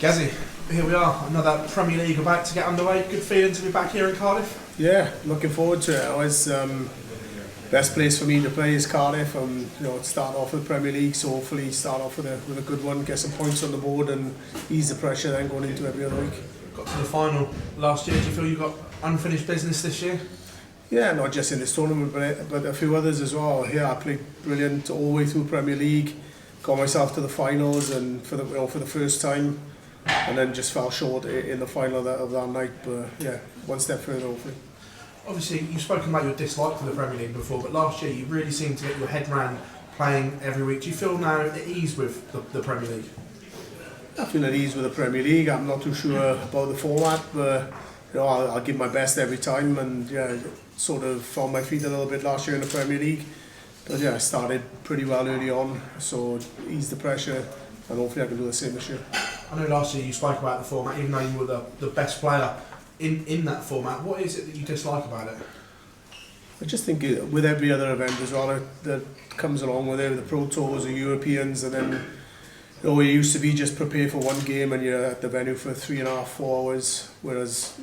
Gazzy, here we are, another Premier League about to get underway. Good feeling to be back here in Cardiff? Yeah, looking forward to it. Always best place for me to play is Cardiff. Start off with the Premier League, so hopefully start off with a good one, get some points on the board and ease the pressure then going into every other week. Got to the final last year. Do you feel you got unfinished business this year? Yeah, not just in this tournament but a few others as well. Yeah, I played brilliant all the way through Premier League, got myself to the finals and for the first time, and then just fell short in the final of that night. But yeah, one step further hopefully. Obviously, you've spoken about your dislike for the Premier League before, but last year you really seemed to get your head round playing every week. Do you feel now at ease with the Premier League? I feel at ease with the Premier League. I'm not too sure about the format, but I'll give my best every time, and yeah, sort of found my feet a little bit last year in the Premier League. But yeah, I started pretty well early on, so ease the pressure, and hopefully I can do the same this year. I know last year you spoke about the format, even though you were the best player in that format. What is it that you dislike about it? I just think with every other event as well that comes along with it, the Pro Tours, the Europeans, and then it used to be just prepare for one game and you're at the venue for 3.5, 4 hours, whereas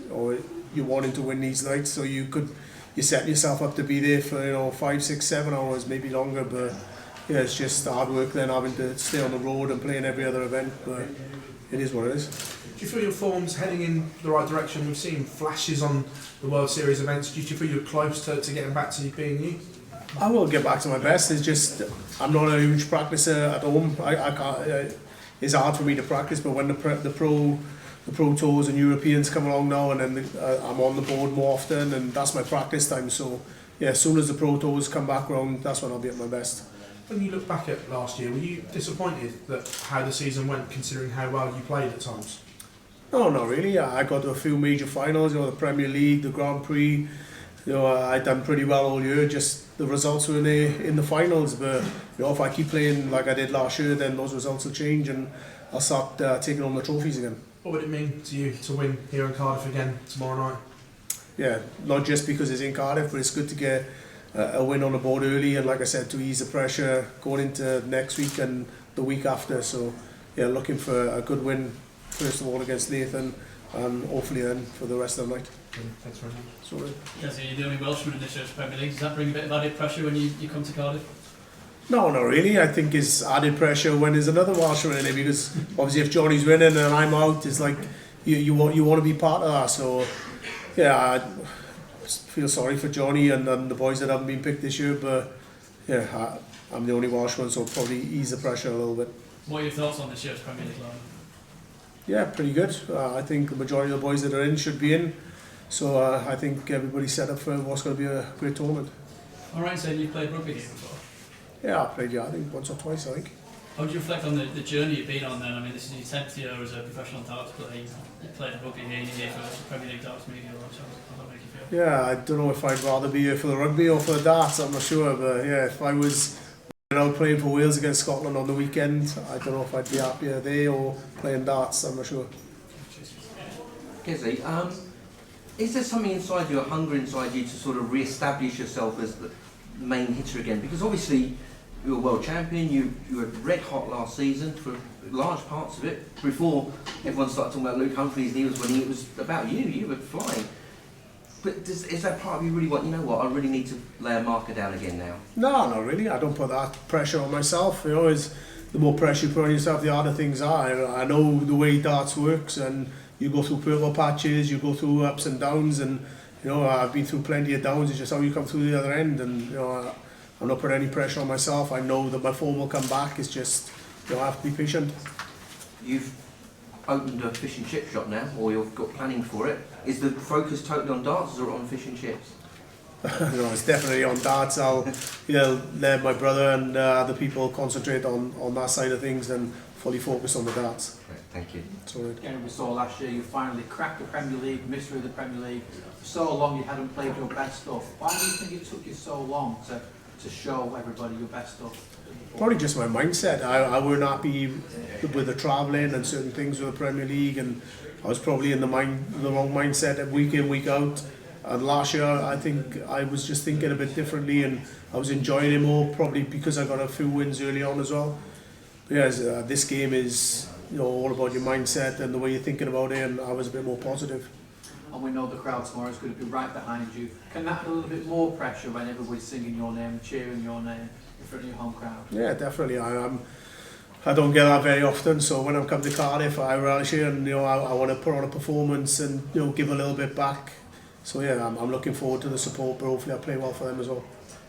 you're wanting to win these nights, so you set yourself up to be there for 5, 6, 7 hours, maybe longer. But yeah, it's just hard work then having to stay on the road and play in every other event. But it is what it is. Do you feel your form's heading in the right direction? We've seen flashes on the World Series events. Do you feel you're close to getting back to being you? I will get back to my best. It's just I'm not a huge practicer at home. I can't. It's hard for me to practice. But when the Pro Tours and Europeans come along now, and then I'm on the board more often, and that's my practice time. So yeah, as soon as the Pro Tours come back around, that's when I'll be at my best. When you look back at last year, were you disappointed that how the season went, considering how well you played at times? No, not really. I got to a few major finals, the Premier League, the Grand Prix. I'd done pretty well all year. Just the results were in the finals. But if I keep playing like I did last year, then those results will change and I'll start taking home the trophies again. What would it mean to you to win here in Cardiff again tomorrow night? Yeah, not just because it's in Cardiff, but it's good to get a win on the board early, and like I said, to ease the pressure going into next week and the week after. So yeah, looking for a good win first of all against Nathan, and hopefully then for the rest of the night. Thanks very much. Sorry. Yeah, so you're the only Welshman in this year's Premier League. Does that bring a bit of added pressure when you come to Cardiff? No, not really. I think it's added pressure when there's another Welshman in it, because obviously if Johnny's winning and I'm out, it's like you want to be part of that. So yeah, I feel sorry for Johnny and the boys that haven't been picked this year, but yeah, I'm the only Welshman, so probably ease the pressure a little bit. What are your thoughts on this year's Premier League lineup? Yeah, pretty good. I think the majority of the boys that are in should be in, so I think everybody's set up for what's going to be a great tournament. Alright, so you played rugby here before? Yeah, I played, I think once or twice, I think. How do you reflect on the journey you've been on then? I mean, this is your 10th year as a professional darts player. You played rugby here, you're here for the Premier League darts media launch. How does that make you feel? Yeah, I don't know if I'd rather be here for the rugby or for the darts, I'm not sure, but yeah, if I was out playing for Wales against Scotland on the weekend, I don't know if I'd be happier there or playing darts, I'm not sure. Gazzy, is there something inside you, a hunger inside you to sort of re-establish yourself as the main hitter again? Because obviously you were world champion, you were red hot last season for large parts of it. Before everyone started talking about Luke Humphreys and he was winning, it was about you were flying. But is that part of you really want, I really need to lay a marker down again now? No, not really. I don't put that pressure on myself. The more pressure you put on yourself, the harder things are. I know the way darts works, and you go through purple patches, you go through ups and downs, and I've been through plenty of downs. It's just how you come through the other end, and I'm not putting any pressure on myself. I know that my form will come back. It's just I have to be patient. You've opened a fish and chip shop now, or you've got planning for it. Is the focus totally on darts or on fish and chips? No, it's definitely on darts. I'll let my brother and other people concentrate on that side of things and fully focus on the darts. Right, thank you. Sorry. Again, we saw last year you finally cracked the Premier League, mystery of the Premier League. For so long you hadn't played your best stuff. Why do you think it took you so long to show everybody your best stuff? Probably just my mindset. I weren't happy with the travelling and certain things with the Premier League, and I was probably in the wrong mindset week in, week out. And last year, I think I was just thinking a bit differently, and I was enjoying it more, probably because I got a few wins early on as well. But yeah, this game is all about your mindset and the way you're thinking about it, and I was a bit more positive. And we know the crowd tomorrow is going to be right behind you. Can that add a little bit more pressure when everybody's singing your name, cheering your name in front of your home crowd? Yeah, definitely. I don't get that very often, so when I'm coming to Cardiff, I relish it, and I want to put on a performance and give a little bit back. So yeah, I'm looking forward to the support, but hopefully I play well for them as well.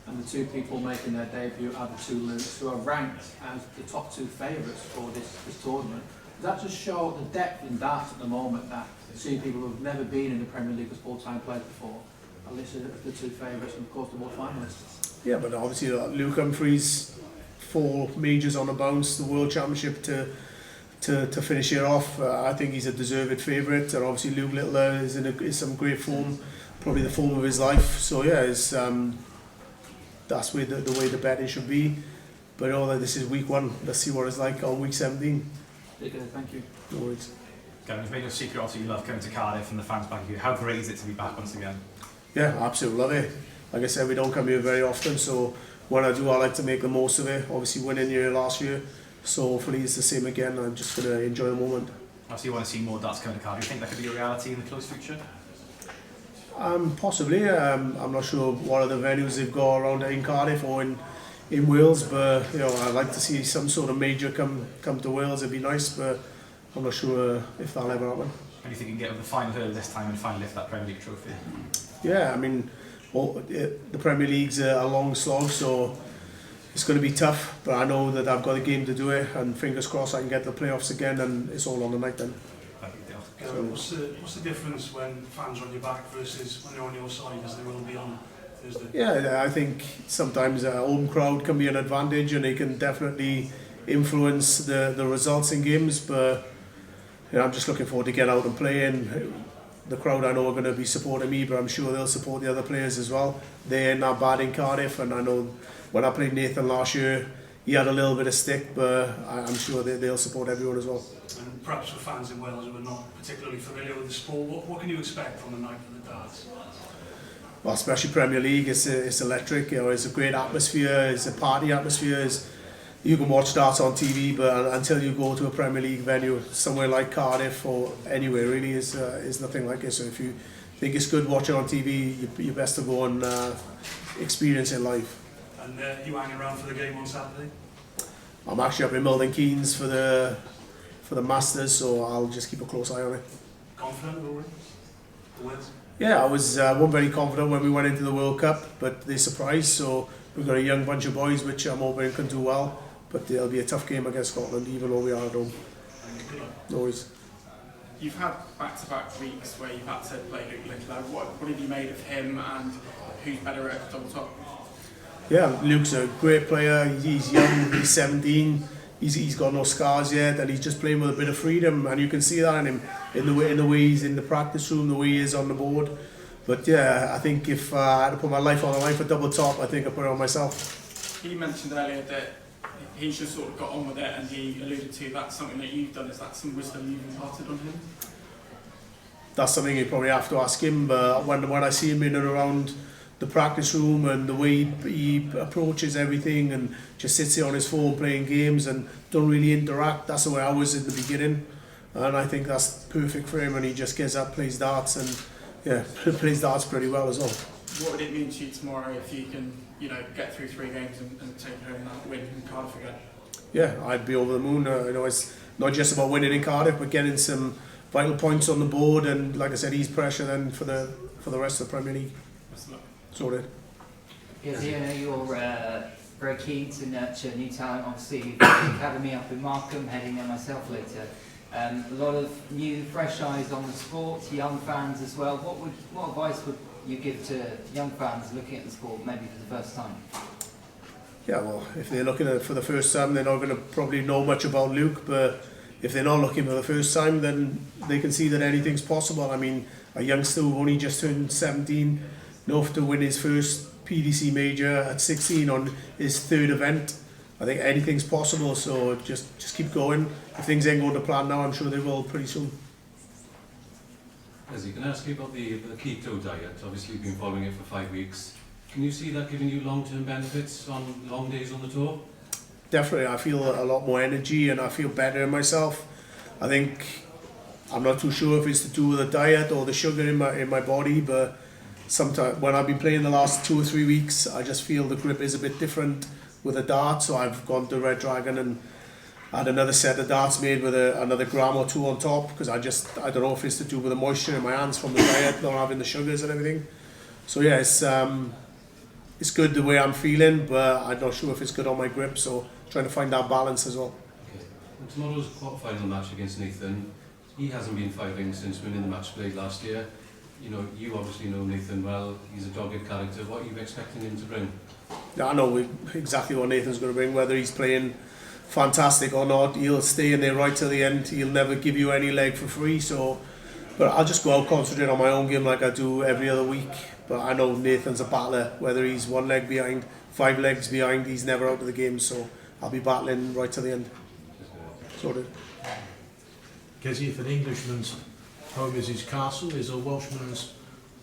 And the two people making their debut are the two Lukes, who are ranked as the top two favourites for this tournament. Does that just show the depth in darts at the moment, that two people who have never been in the Premier League as full-time players before are listed as the two favourites and of course the world finalists? Yeah, but obviously Luke Humphries, 4 majors on the bounce, the World Championship to finish it off. I think he's a deserved favourite, and obviously Luke Littler is in some great form, probably the form of his life. So yeah, that's the way the betting should be. But this is week 1. Let's see what it's like on week 17. Thank you. No worries. Gavin, you've made no secret also you love coming to Cardiff and the fans back here. How great is it to be back once again? Yeah, absolutely love it. Like I said, we don't come here very often, so when I do, I like to make the most of it. Obviously winning here last year, so hopefully it's the same again. I'm just going to enjoy the moment. Obviously you want to see more darts coming to Cardiff. Do you think that could be a reality in the close future? Possibly. I'm not sure what other venues they've got around in Cardiff or in Wales, but I'd like to see some sort of major come to Wales. It'd be nice, but I'm not sure if that'll ever happen. And do you think you can get over the final hurdle this time and finally lift that Premier League trophy? Yeah, I mean, the Premier League's a long slog, so it's going to be tough, but I know that I've got a game to do it, and fingers crossed I can get the playoffs again, and it's all on the night then. What's the difference when fans are on your back versus when they're on your side, as they will be on Thursday? Yeah, I think sometimes a home crowd can be an advantage, and they can definitely influence the results in games, but I'm just looking forward to get out and play. And the crowd I know are going to be supporting me, but I'm sure they'll support the other players as well. They're not bad in Cardiff, and I know when I played Nathan last year, he had a little bit of stick, but I'm sure they'll support everyone as well. And perhaps for fans in Wales who are not particularly familiar with the sport, what can you expect from the night of the darts? Well, especially Premier League, it's electric. It's a great atmosphere. It's a party atmosphere. You can watch darts on TV, but until you go to a Premier League venue somewhere like Cardiff or anywhere really, is nothing like it. So if you think it's good watching on TV, you're best to go and experience it live. And you hanging around for the game on Saturday? I'm actually up in Milton Keynes for the Masters, so I'll just keep a close eye on it. Confident already? The Wales? Yeah, I wasn't very confident when we went into the World Cup, but they surprised. So we've got a young bunch of boys, which I'm hoping can do well. But it'll be a tough game against Scotland, even though we are at home. No worries. You've had back-to-back weeks where you've had to play Luke Littler. What have you made of him, and who's better at double top? Yeah, Luke's a great player. He's young, he's 17. He's got no scars yet, and he's just playing with a bit of freedom, and you can see that in him, in the way he's in the practice room, the way he is on the board. But yeah, I think if I had to put my life on the line for double top, I think I'd put it on myself. He mentioned earlier that he's just sort of got on with it, and he alluded to that's something that you've done. Is that some wisdom you've imparted on him? That's something you probably have to ask him, but when I see him in and around the practice room and the way he approaches everything and just sits there on his phone playing games and don't really interact, that's the way I was in the beginning, and I think that's perfect for him, and he just gets up, plays darts, and yeah, plays darts pretty well as well. What would it mean to you tomorrow if you can, get through 3 games and take home that win in Cardiff again? Yeah, I'd be over the moon. It's not just about winning in Cardiff, but getting some vital points on the board, and like I said, ease pressure then for the rest of the Premier League. Best of luck. Sorted. Yes, you're very keen to nurture new talent. Obviously, you've got the academy up in Markham, heading there myself later. A lot of new, fresh eyes on the sport, young fans as well. What advice would you give to young fans looking at the sport, maybe for the first time? Yeah, well, if they're looking at it for the first time, they're not going to probably know much about Luke, but if they're not looking for the first time, then they can see that anything's possible. I mean, a youngster who only just turned 17, enough to win his first PDC major at 16 on his 3rd event. I think anything's possible, so just keep going. If things ain't going to plan now, I'm sure they will pretty soon. As you can ask you about the keto diet. Obviously you've been following it for 5 weeks. Can you see that giving you long-term benefits on long days on the tour? Definitely, I feel a lot more energy and I feel better in myself. I think I'm not too sure if it's to do with the diet or the sugar in my body, but sometimes when I've been playing the last 2 or 3 weeks, I just feel the grip is a bit different with a dart. So I've gone to Red Dragon and had another set of darts made with another gram or 2 on top, because I don't know if it's to do with the moisture in my hands from the diet, not having the sugars and everything. So yeah, it's good the way I'm feeling, but I'm not sure if it's good on my grip. So trying to find that balance as well. Okay. And tomorrow's quarter-final match against Nathan. He hasn't been firing since winning the match played last year. You know, you obviously know Nathan well. He's a dogged character. What are you expecting him to bring? Yeah, I know exactly what Nathan's going to bring, whether he's playing fantastic or not. He'll stay in there right till the end. He'll never give you any leg for free. So, but I'll just go out, concentrate on my own game like I do every other week. But I know Nathan's a battler. Whether he's 1 leg behind, 5 legs behind, he's never out of the game. So I'll be battling right to the end. Sorted. Kezzy, if an Englishman's home is his castle, is a Welshman's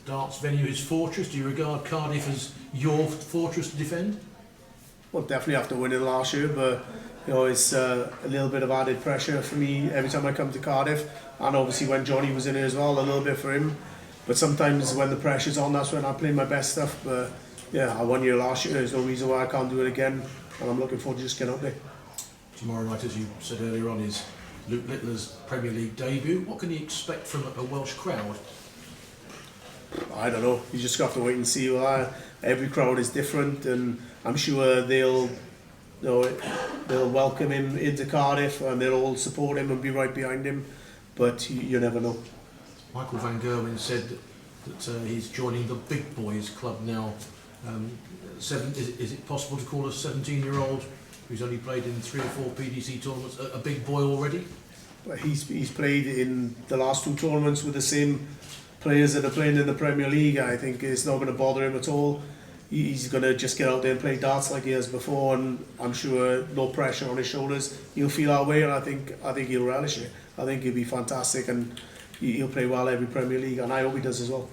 darts venue his fortress? Do you regard Cardiff as your fortress to defend? Well, definitely after winning last year, but you know, it's a little bit of added pressure for me every time I come to Cardiff, and obviously when Johnny was in it as well, a little bit for him. But sometimes when the pressure's on, that's when I play my best stuff. But yeah, I won here last year. There's no reason why I can't do it again, and I'm looking forward to just getting up there. Tomorrow night, as you said earlier on, is Luke Littler's Premier League debut. What can he expect from a Welsh crowd? I don't know. You just have to wait and see. Well, every crowd is different, and I'm sure they'll welcome him into Cardiff, and they'll all support him and be right behind him. But you never know. Michael van Gerwen said that he's joining the big boys club now. Is it possible to call a 17-year-old who's only played in 3 or 4 PDC tournaments a big boy already? Well, he's played in the last 2 tournaments with the same players that are playing in the Premier League. I think it's not going to bother him at all. He's going to just get out there and play darts like he has before, and I'm sure no pressure on his shoulders. He'll feel that way, and I think he'll relish it. I think he'll be fantastic, and he'll play well every Premier League, and I hope he does as well.